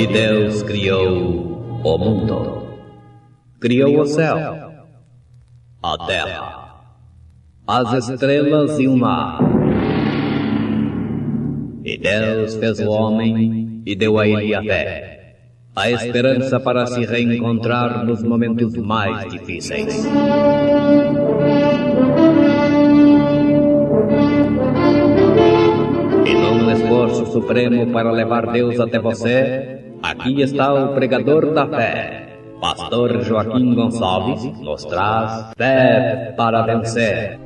E Deus criou o mundo. Criou o céu, a terra, as estrelas e o mar. E Deus fez o homem e deu a ele a fé, a esperança para se reencontrar nos momentos mais difíceis. E num esforço supremo para levar Deus até você, aqui está o pregador da fé, Pastor Joaquim Gonçalves, nos traz fé para vencer.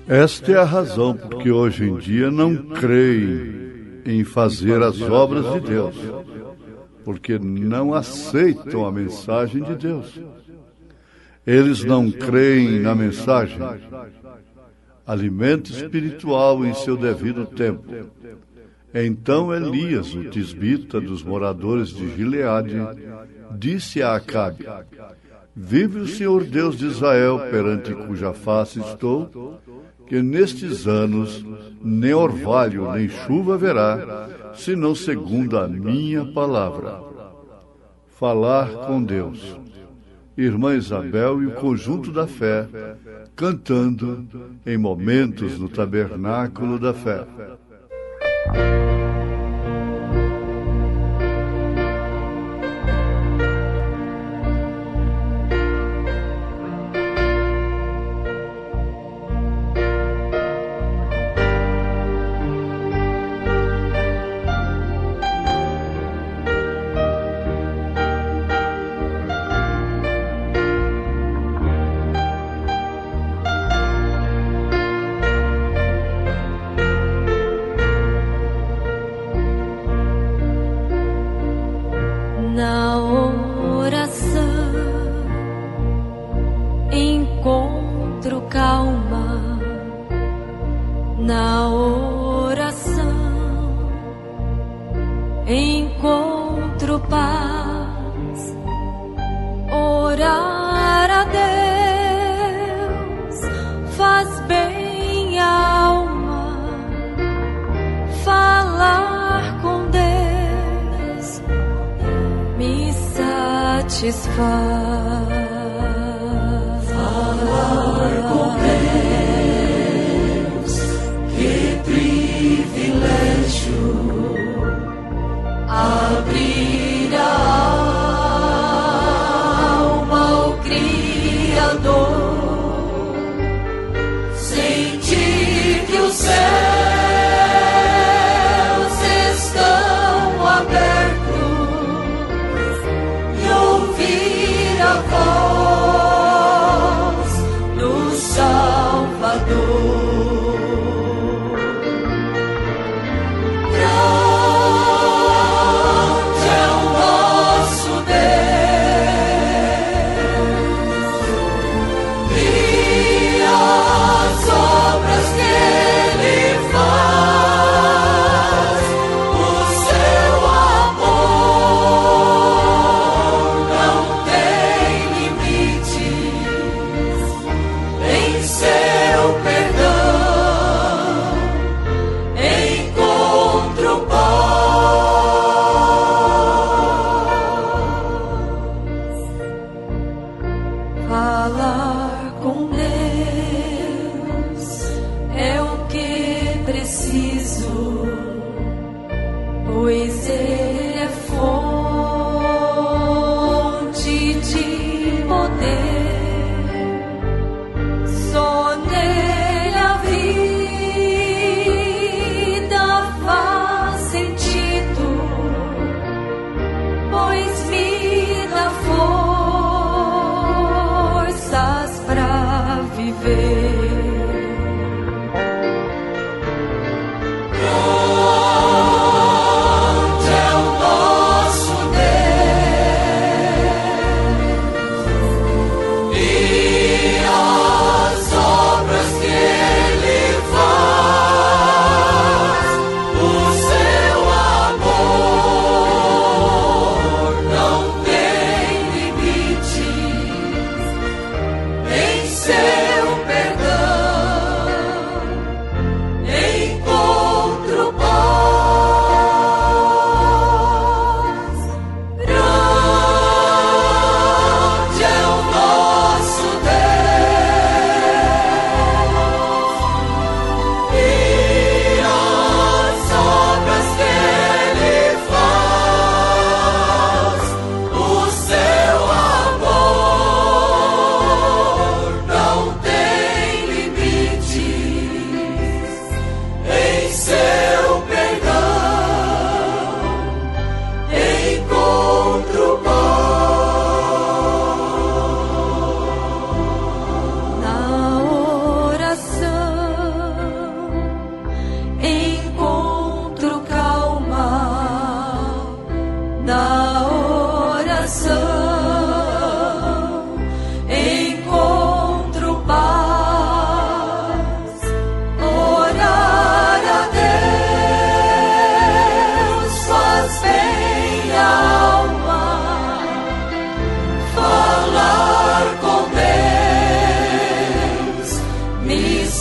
Esta é a razão porque hoje em dia não creem em fazer as obras de Deus, porque não aceitam a mensagem de Deus. Eles não creem na mensagem. Alimento espiritual em seu devido tempo. Então Elias, o tisbita dos moradores de Gileade, disse a Acabe: vive o Senhor Deus de Israel, perante cuja face estou, que nestes anos nem orvalho nem chuva haverá, senão segundo a minha palavra. Falar com Deus. Irmã Isabel e o conjunto da fé, cantando em momentos no tabernáculo da fé. Seu perdão.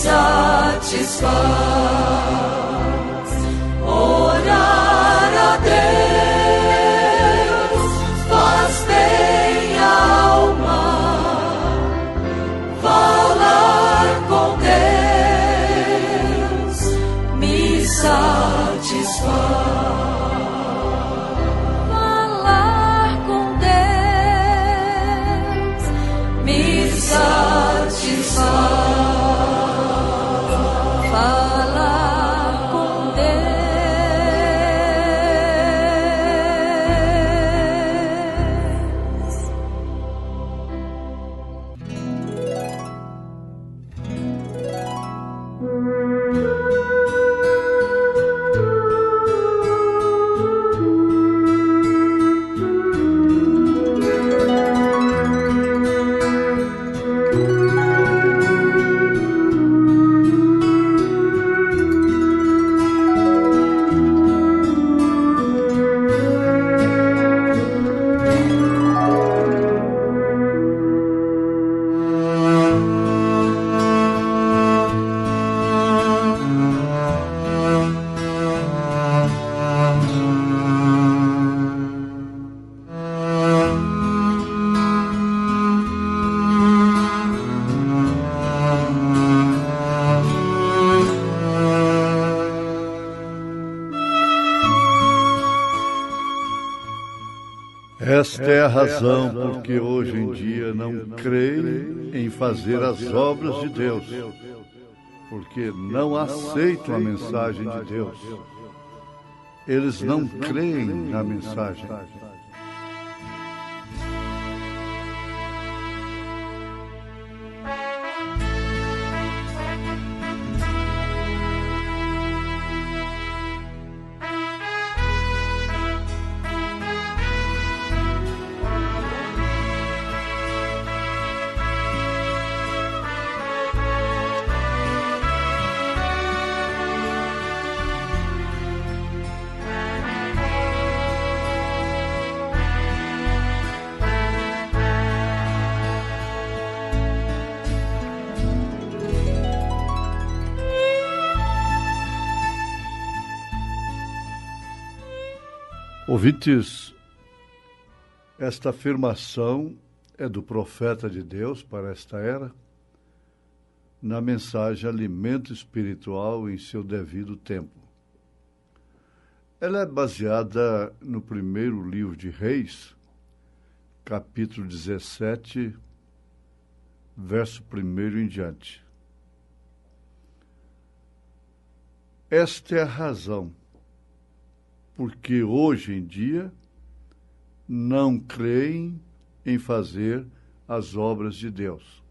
satisfaz. Orar a Deus faz bem à alma, falar com Deus me satisfaz. Esta é a razão porque hoje em dia não creem em fazer as obras de Deus, porque não aceitam a mensagem de Deus. Eles não creem na mensagem. Ouvintes, esta afirmação é do profeta de Deus para esta era, na mensagem Alimento Espiritual em seu devido tempo. Ela é baseada no primeiro livro de Reis, capítulo 17, verso 1 em diante. Esta é a razão porque hoje em dia não creem em fazer as obras de Deus.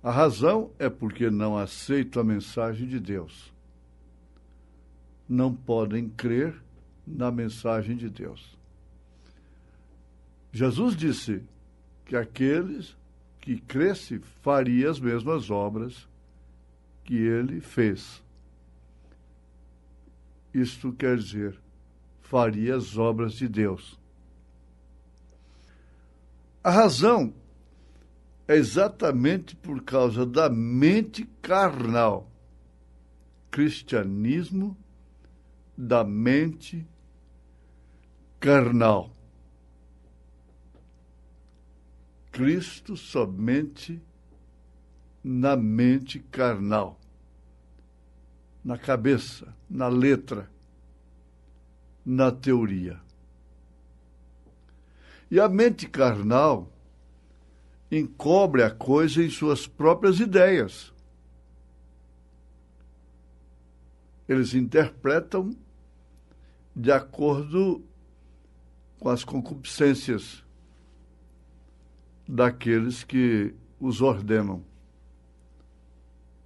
A razão é porque não aceitam a mensagem de Deus. Não podem crer na mensagem de Deus. Jesus disse que aqueles que crescem fariam as mesmas obras que ele fez. Isto quer dizer, faria as obras de Deus. A razão é exatamente por causa da mente carnal. Cristianismo da mente carnal. Cristo somente na mente carnal. Na cabeça, na letra, na teoria. E a mente carnal encobre a coisa em suas próprias ideias. Eles interpretam de acordo com as concupiscências daqueles que os ordenam,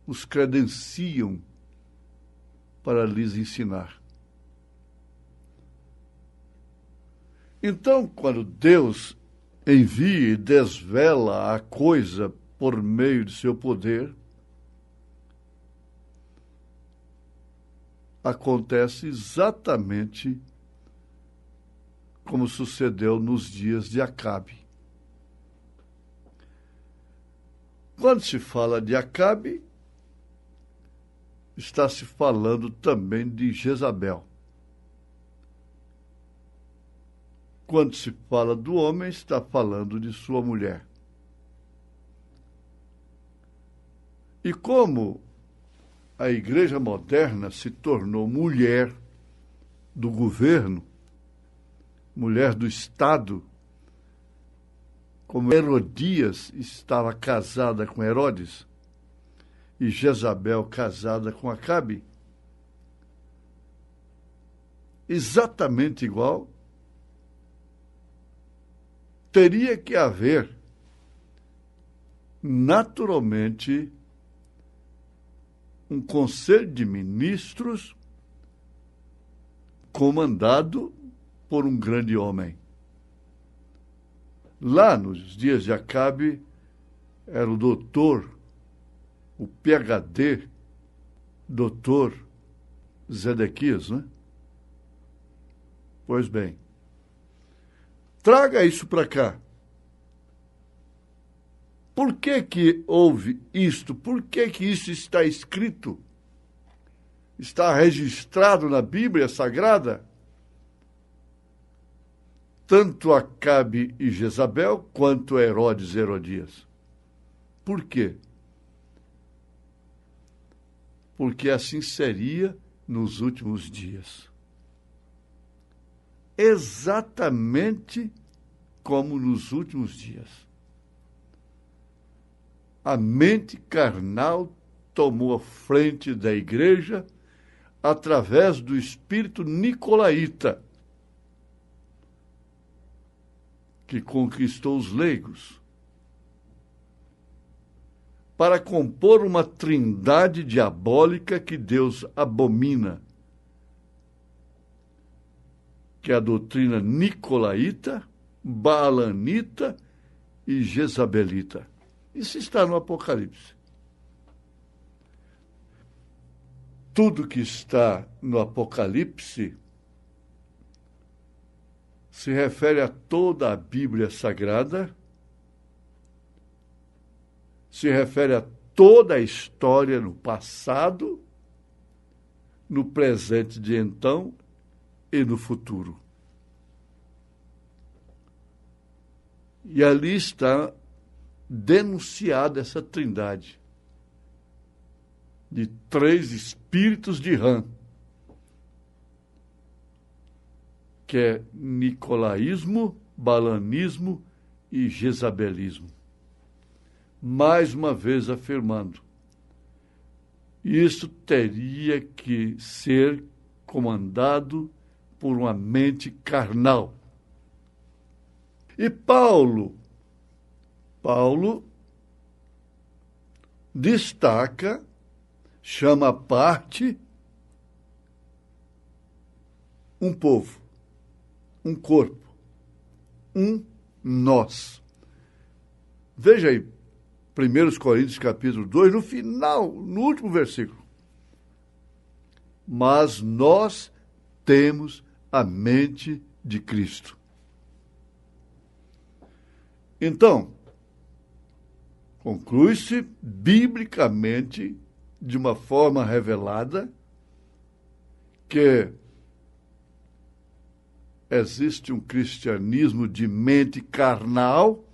os credenciam para lhes ensinar. Então, quando Deus envia e desvela a coisa por meio de seu poder, acontece exatamente como sucedeu nos dias de Acabe. Quando se fala de Acabe, está se falando também de Jezabel. Quando se fala do homem, está falando de sua mulher. E como a igreja moderna se tornou mulher do governo, mulher do Estado, como Herodias estava casada com Herodes e Jezabel casada com Acabe, exatamente igual, teria que haver, naturalmente, um conselho de ministros comandado por um grande homem. Lá nos dias de Acabe, era o doutor, o PhD, doutor Zedequias, né? Pois bem, traga isso para cá. Por que houve isto? Por que isso está escrito? Está registrado na Bíblia Sagrada? Tanto Acabe e Jezabel, quanto Herodes e Herodias. Por quê? Porque assim seria nos últimos dias. Exatamente como nos últimos dias. A mente carnal tomou a frente da igreja através do espírito nicolaíta, que conquistou os leigos, para compor uma trindade diabólica que Deus abomina, que é a doutrina nicolaíta, baalanita e jezabelita. Isso está no Apocalipse. Tudo que está no Apocalipse se refere a toda a Bíblia Sagrada, se refere a toda a história no passado, no presente de então e no futuro. E ali está denunciada essa trindade de 3 espíritos de Rã, que é nicolaísmo, balanismo e jezabelismo. Mais uma vez afirmando, isso teria que ser comandado por uma mente carnal. E Paulo destaca, chama à parte um povo, um corpo, um nós. Veja aí, 1 Coríntios capítulo 2, no final, no último versículo. Mas nós temos a mente de Cristo. Então, conclui-se biblicamente, de uma forma revelada, que existe um cristianismo de mente carnal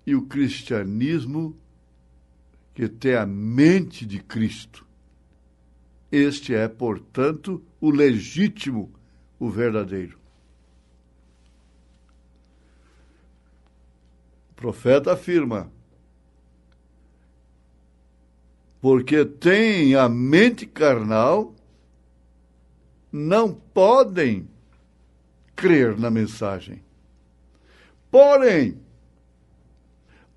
e o cristianismo que tem a mente de Cristo. Este é, portanto, o legítimo, o verdadeiro. O profeta afirma: porque têm a mente carnal, não podem crer na mensagem. Porém,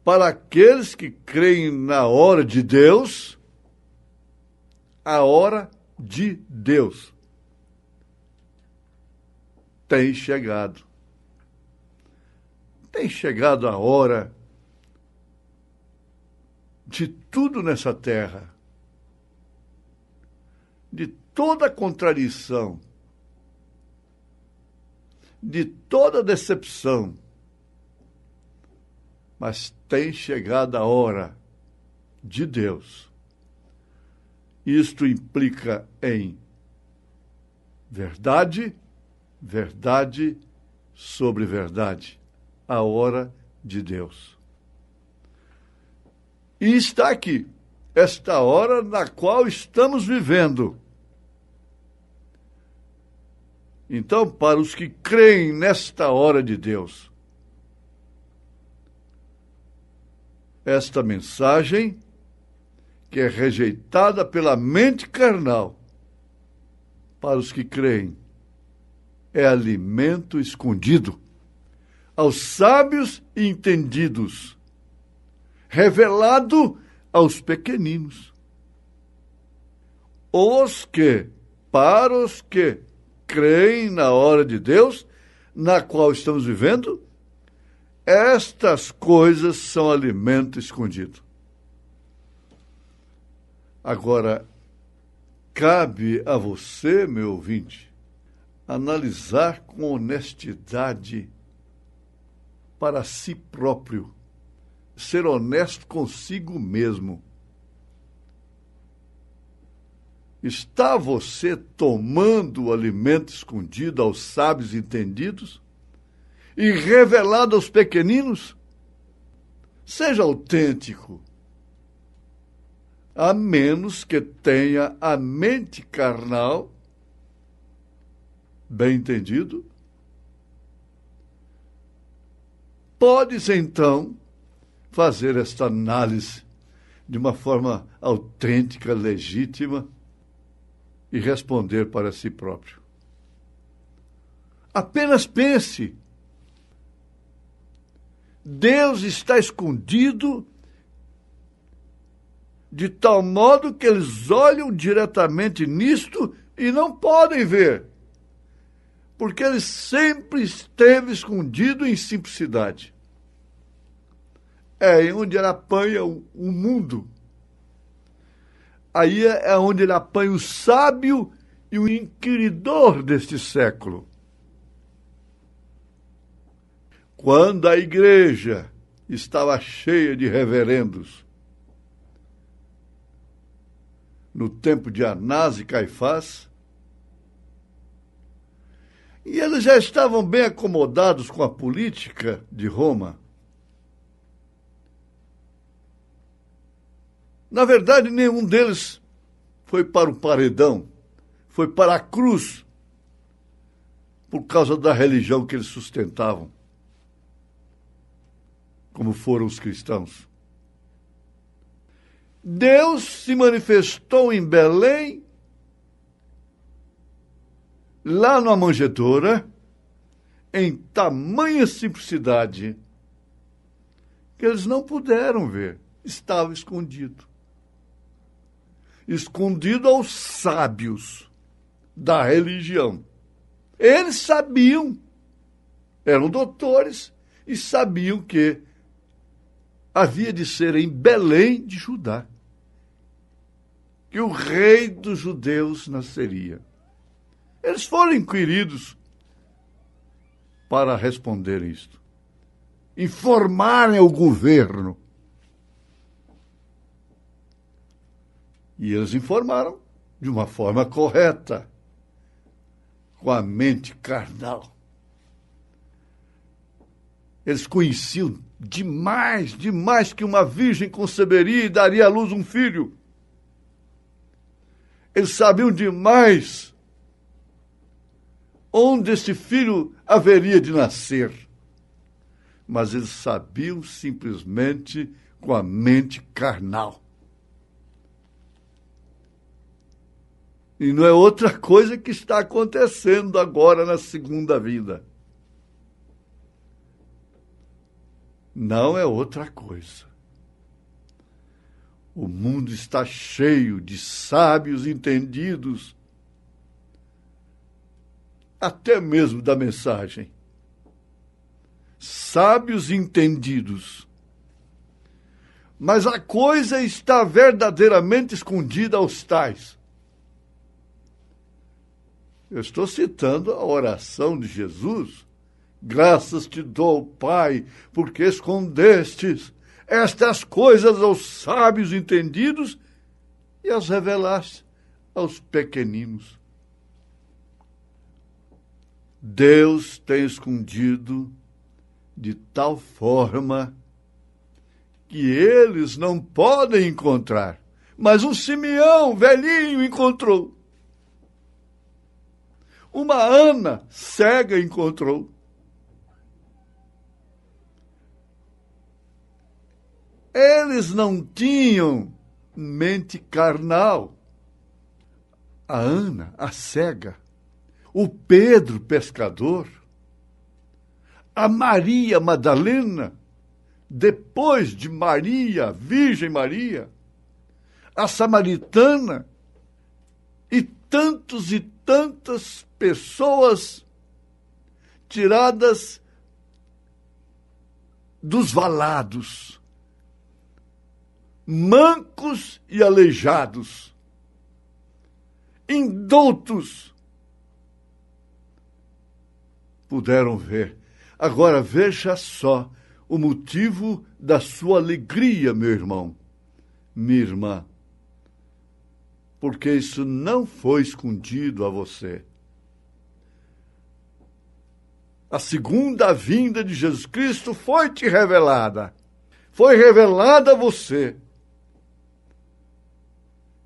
para aqueles que creem na hora de Deus, a hora de Deus tem chegado. Tem chegado a hora de tudo nessa terra, de toda contradição, de toda decepção, mas tem chegado a hora de Deus. Isto implica em verdade, verdade sobre verdade, a hora de Deus. E está aqui, esta hora na qual estamos vivendo. Então, para os que creem nesta hora de Deus, esta mensagem, que é rejeitada pela mente carnal, para os que creem, é alimento escondido aos sábios e entendidos, revelado aos pequeninos. Para os que creem na hora de Deus, na qual estamos vivendo, estas coisas são alimento escondido. Agora, cabe a você, meu ouvinte, analisar com honestidade para si próprio, ser honesto consigo mesmo. Está você tomando o alimento escondido aos sábios e entendidos e revelado aos pequeninos? Seja autêntico, a menos que tenha a mente carnal, bem entendido. Podes, então, fazer esta análise de uma forma autêntica, legítima, e responder para si próprio. Apenas pense. Deus está escondido de tal modo que eles olham diretamente nisto e não podem ver, porque ele sempre esteve escondido em simplicidade. É onde ele apanha o mundo. Aí é onde ele apanha o sábio e o inquiridor deste século. Quando a igreja estava cheia de reverendos, no tempo de Anás e Caifás, e eles já estavam bem acomodados com a política de Roma. Na verdade, nenhum deles foi para o paredão, foi para a cruz, por causa da religião que eles sustentavam, como foram os cristãos. Deus se manifestou em Belém, lá numa manjedoura, em tamanha simplicidade, que eles não puderam ver, estava escondido. Escondido aos sábios da religião. Eles sabiam, eram doutores, e sabiam que havia de ser em Belém de Judá que o rei dos judeus nasceria. Eles foram inquiridos para responder isto, informarem ao governo. E eles informaram de uma forma correta, com a mente carnal. Eles conheciam demais que uma virgem conceberia e daria à luz um filho. Eles sabiam demais onde esse filho haveria de nascer. Mas eles sabiam simplesmente com a mente carnal. E não é outra coisa que está acontecendo agora na segunda vida. Não é outra coisa. O mundo está cheio de sábios entendidos, até mesmo da mensagem. Sábios entendidos. Mas a coisa está verdadeiramente escondida aos tais. Eu estou citando a oração de Jesus. Graças te dou, Pai, porque escondestes estas coisas aos sábios entendidos e as revelaste aos pequeninos. Deus tem escondido de tal forma que eles não podem encontrar. Mas um Simeão velhinho encontrou. Uma Ana cega encontrou. Eles não tinham mente carnal. A Ana, a cega. O Pedro, pescador. A Maria Madalena, depois de Maria, Virgem Maria. A samaritana e tantas pessoas tiradas dos valados, mancos e aleijados, indoutos, puderam ver. Agora veja só o motivo da sua alegria, meu irmão, minha irmã. Porque isso não foi escondido a você. A segunda vinda de Jesus Cristo foi-te revelada. Foi revelada a você.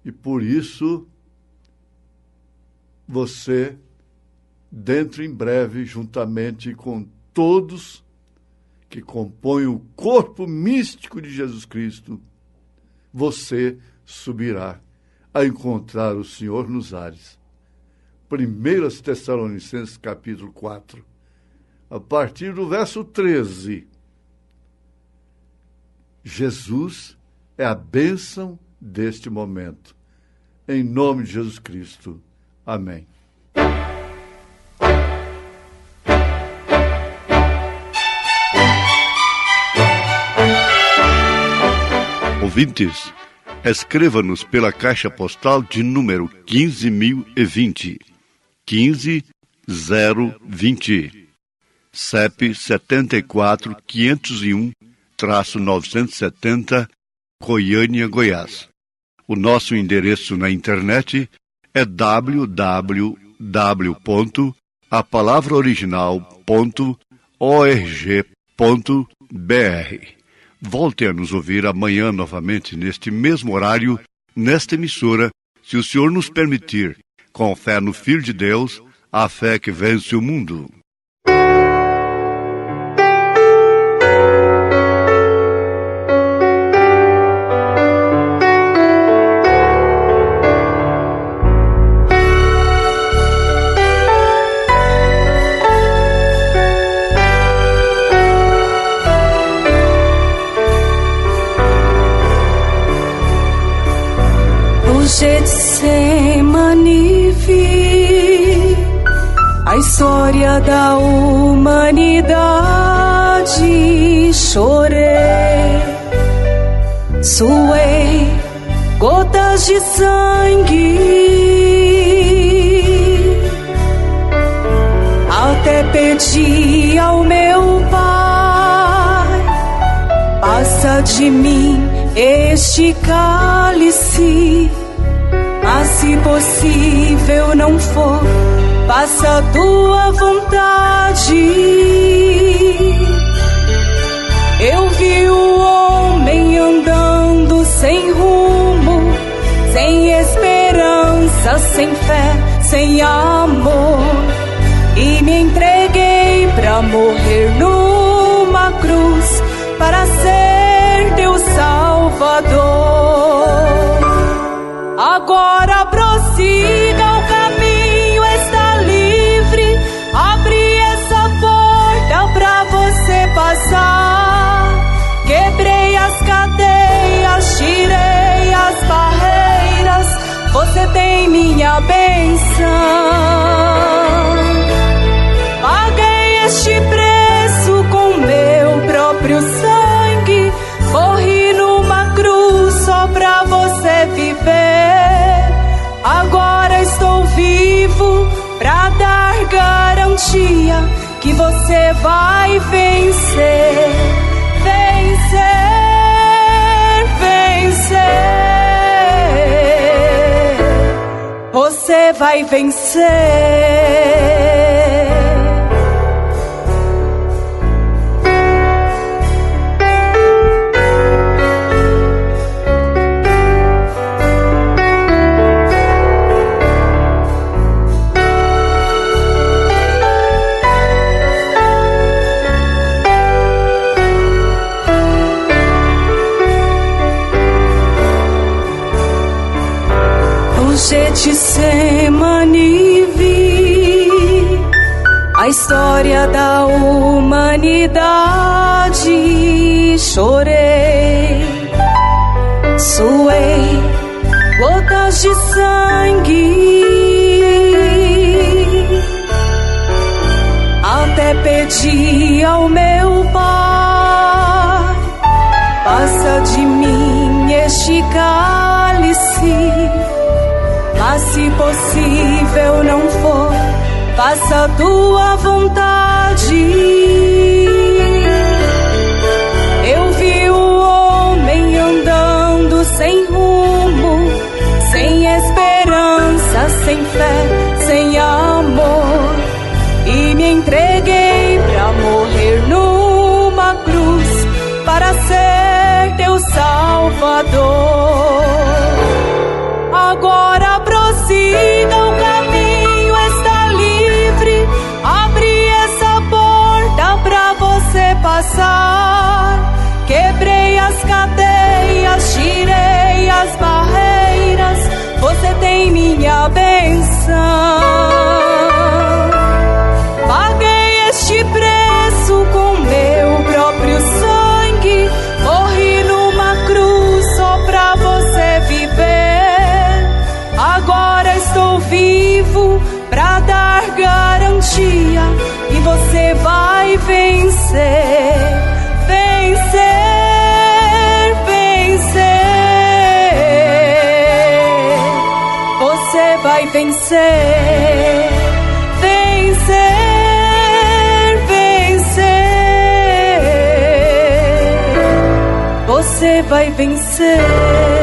E por isso, você, dentro em breve, juntamente com todos que compõem o corpo místico de Jesus Cristo, você subirá a encontrar o Senhor nos ares. 1 Tessalonicenses capítulo 4, a partir do verso 13. Jesus é a bênção deste momento. Em nome de Jesus Cristo. Amém. Ouvintes, escreva-nos pela caixa postal de número 15.020, 15020, CEP 74.501-970, Goiânia, Goiás. O nosso endereço na internet é www.apalavraoriginal.org.br. Volte a nos ouvir amanhã novamente, neste mesmo horário, nesta emissora, se o Senhor nos permitir, com fé no Filho de Deus, a fé que vence o mundo. Getsemane vi a história da humanidade, chorei, suei gotas de sangue, até pedi ao meu Pai, passa de mim este cálice. Mas se possível não for, faça a tua vontade. Eu vi o homem andando sem rumo, sem esperança, sem fé, sem amor, e me entreguei pra morrer numa cruz, para ser teu Salvador. Agora prossiga, o caminho está livre. Abre essa porta pra você passar. Quebrei as cadeias, tirei as barreiras. Você tem minha bênção. Paguei este preço com meu próprio sangue. Corri numa cruz só pra você viver. Agora estou vivo pra dar garantia que você vai vencer, vencer. Você vai vencer. Getsemane vi a história da humanidade. Chorei, suei gotas de sangue, até pedi ao meu Pai: passa de mim este cálice. Mas se possível não for, faça a tua vontade. Eu vi o homem andando sem rumo, sem esperança, sem fé, sem amor, e me entreguei pra morrer numa cruz, para ser teu Salvador. Agora prossiga, o caminho está livre. Abre essa porta pra você passar. Quebrei as cadeias, tirei as barreiras. Você tem minha bênção. Paguei este preço com meu próprio sangue. Morri numa cruz só pra você viver. Agora estou vivo pra dar garantia e você vai vencer, vencer, vencer. Você vai vencer, vencer, vencer. Você vai vencer.